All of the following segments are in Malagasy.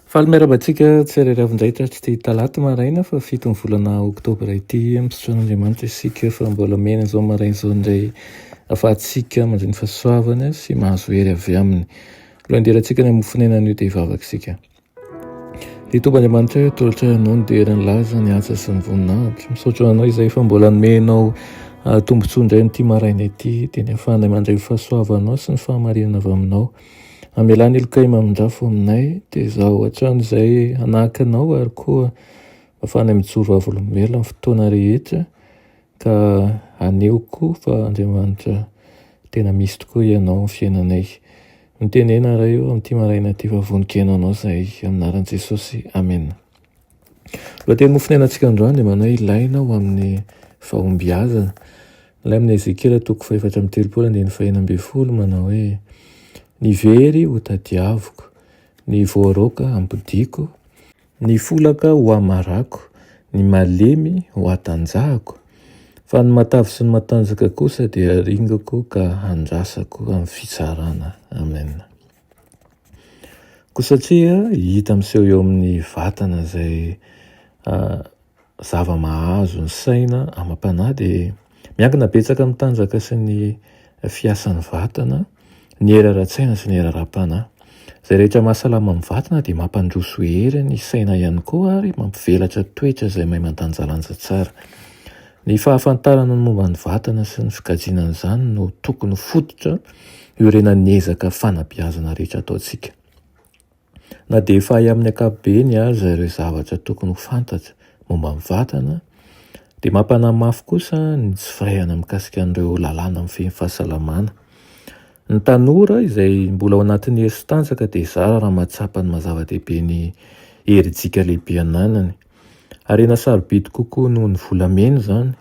Fahameramatsika tsy reravindraitra tsy ty talata maraina fa 7 volana oktobra ity misotroan'Andriamanitra isika fa mbola mena izao maraina izao indray afahantsika mandray ny fahasoavana sy mahazo hery avy aminy. Aloha anderantsika ny mofinaina an'io dia hivavaka isika. Dia tomb'Andriamanitra tolotra anao ny derany laza ny asa sy ny voninahitra. Misotro anao izay fa mbola nomenao tombontsoa indray n'ity maraina ity dia ny ahafahana mandray ny fahasoavanao sy ny fahamarinana avy aminao. Amelany ilokay mamindrafo aminay dia izaho hatrany izay hanakanao ary koa ahafahana mijoro avolombelona amin'ny fotoana rehetra ka aneoko fa Andriamanitra tena misy tokoa ianao amin'ny fiainanay. Mitenena raha io amin'ity maraina ity fa voninkenao anao izahay amin'ny anaran'i Jesosy. Amen. Lohateny mofinainantsika androany dia manao ilaina ho amin'ny fahombiazana. Ilay amin'ny Ezekela 4:30 manao hoe: ny very ho tadiaviko, ny voaroka ampodiko, ny folaka ho amarako, ny malemy ho atanjahako, fa ny matavy sy ny matanjaka kosa dia aringako ka handrasako amin'ny fitsarana. Amen. Koa satria hita miseho eo amin'ny vatana izay zava-mahazo ny saina amam-panahy dia miankina betsaka amin'ny tanjaka sy ny fiasan'ny vatana, ny hera-ra-tsaina sy ny hera-ra-panahy. Izay rehetra mahasalama amin'ny vatana dia mampandroso hery ny saina ihany koa ary mampivelatra toetra izay mahay mandanjalanja tsara. Ny fahafantarana ny momba ny vatana sy ny fikajiana izany no tokony fototra iorenan'ny ezaka fanabeazana rehetra ataontsika. Na dia efa hay amin'ny ankapobeny aza ireo zavatra tokony ho fantatra momba ny vatana dia mampanahy mafy kosa ny tsy firahana mikasika an'ireo lalàna amin'ny fahasalamana. Ny tanora izay mbola ao anatin'ny hery sy tanjaka dia zara raha mahatsapa ny mazava-dehibe ny herintsika lehibe ananany. Harena sarobidy kokoa noho ny volamena izany.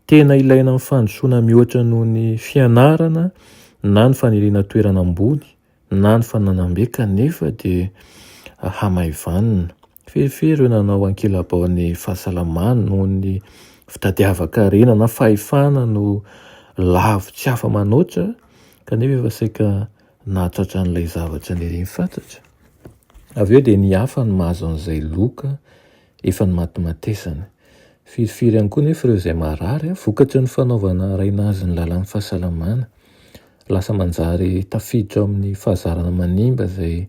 Tena ilaina amin'ny fandrosoana mihoatra noho ny fianarana na ny faniriana toerana ambony na ny fananam-be kanefa dia hamahivanina. Ferifery ireo nanao ankila-baon'ny fahasalamana noho ny fitadiavaka-harena na fahefana no lavitsy hafa manoatra kanefa efa saika nahatratra an'ilay zavatra nireny fantatra. Avy eo dia ny hafa ny mahazo an'izay loka efa ny matimatesana. Firifiry ihany koa nefa ireo izay marary vokatry ny fanaovana rainazy ny lalàn'ny fahasalamana. Lasa manjary tafiditra amin'ny fahazarana manimba izay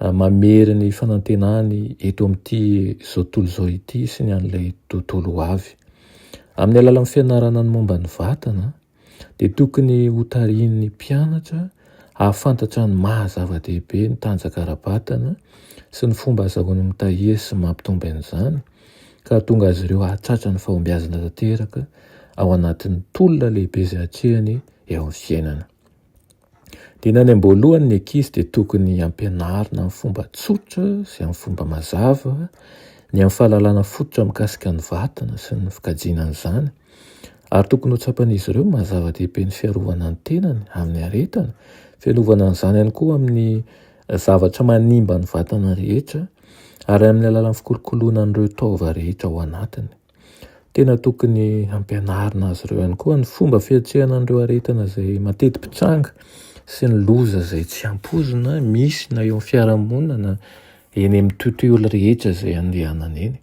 mamery ny fanantenany eto amin'ity izao tontolo izao ity sy ny an'ilay tontolo ho avy. Amin'ny alalan'ny fianarana ny momba ny vatana dia tokony ho tarihin'ny mpianatra ahafantatra ny mahazava-dehibe ny tanjaka ara-batana sy ny fomba azahoany mitahiry sy mampitombo an'izany ka tonga azy ireo hahatratra ny fahombiazana tanteraka ao anatin'ny tolona lehibe izay hatrehany eo amin'ny fiainana. Dia ny any am-boalohany ny ankizy dia tokony ampianarina amin'ny fomba tsotra sy amin'ny fomba mazava ny amin'ny fahalalana fototra mikasika ny vatana sy ny fikajiana an'izany. Ary tokony ho tsapan'izy ireo mahazava-dehibe ny fiarovana ny tenany amin'ny aretana, fiarovana an'izany ihany koa amin'ny zavatra manimba ny vatana rehetra ary amin'ny alalan'ny fikolokoloana an'ireo taova rehetra ao anatiny. Tena tokony ampianarina azy ireo ihany koa ny fomba fiatrehana an'ireo aretana izay mateti-pitranga sy ny loza izay tsy ampozina misy na eo amin'ny fiarahamonina na eny amin'ny tontolo rehetra izay andehanana eny.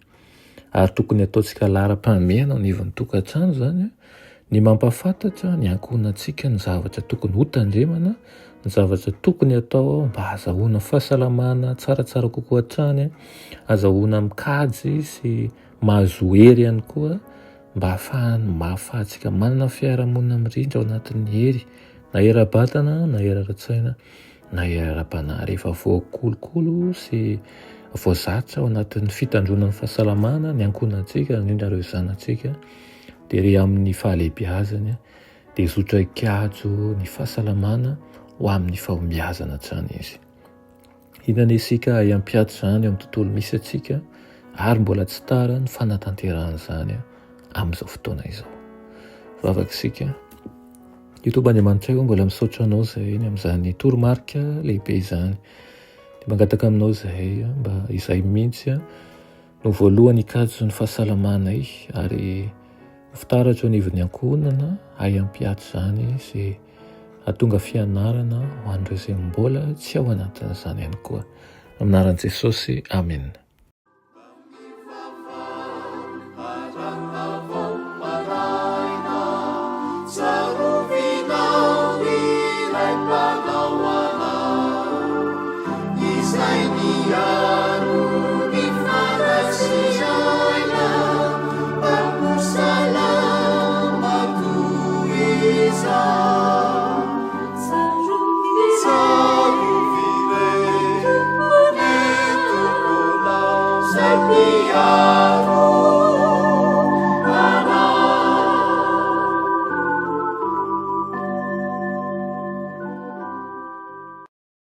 Ary tokony ataontsika laharam-pahamehana ao anivon'ny tokantrano izany ny mampafantatra ny ankohonantsika ny zavatra tokony ho tandremana, ny zavatra tokony atao mba hahazoana fahasalamana tsaratsara kokoa hatrany, hahazoana mikajy sy mahazo hery ihany koa mba hahafahantsika manana fiarahamonina mirindra ao anatin'ny hery, na hera-batana na hera-ra-tsaina na hera-ra-panahy. Rehefa voakolokolo sy voazatra ao anatin'ny fitandronan'ny fahasalamana ny ankohonantsika indrindra ireo zanantsika dia re amin'ny fahalehibiazana dia zotra hikajo ny fahasalamana ho amin'ny fahombiazana hatrany izy. Hinana isika hiampiady izany amin'ny tontolo misy atsika ary mbola tsy tara ny fanatanterahana izany amin'izao fotoana izao. Vavaka isika. Io Tomb'Andriamanitra io mbola misaotra anao izay eny amin'izany toromarika lehibe izany. Dia mangataka aminao izahay mba izay mihitsy no voalohany ikajo ny fahasalamanay ary fitaratra anivon'ny ankonana ay ampiaty zany izay atonga fianarana ho an'ireo izay mbola tsy ao anatin'izany ihany koa. Aminaran'i Jesosy, amen. Savior.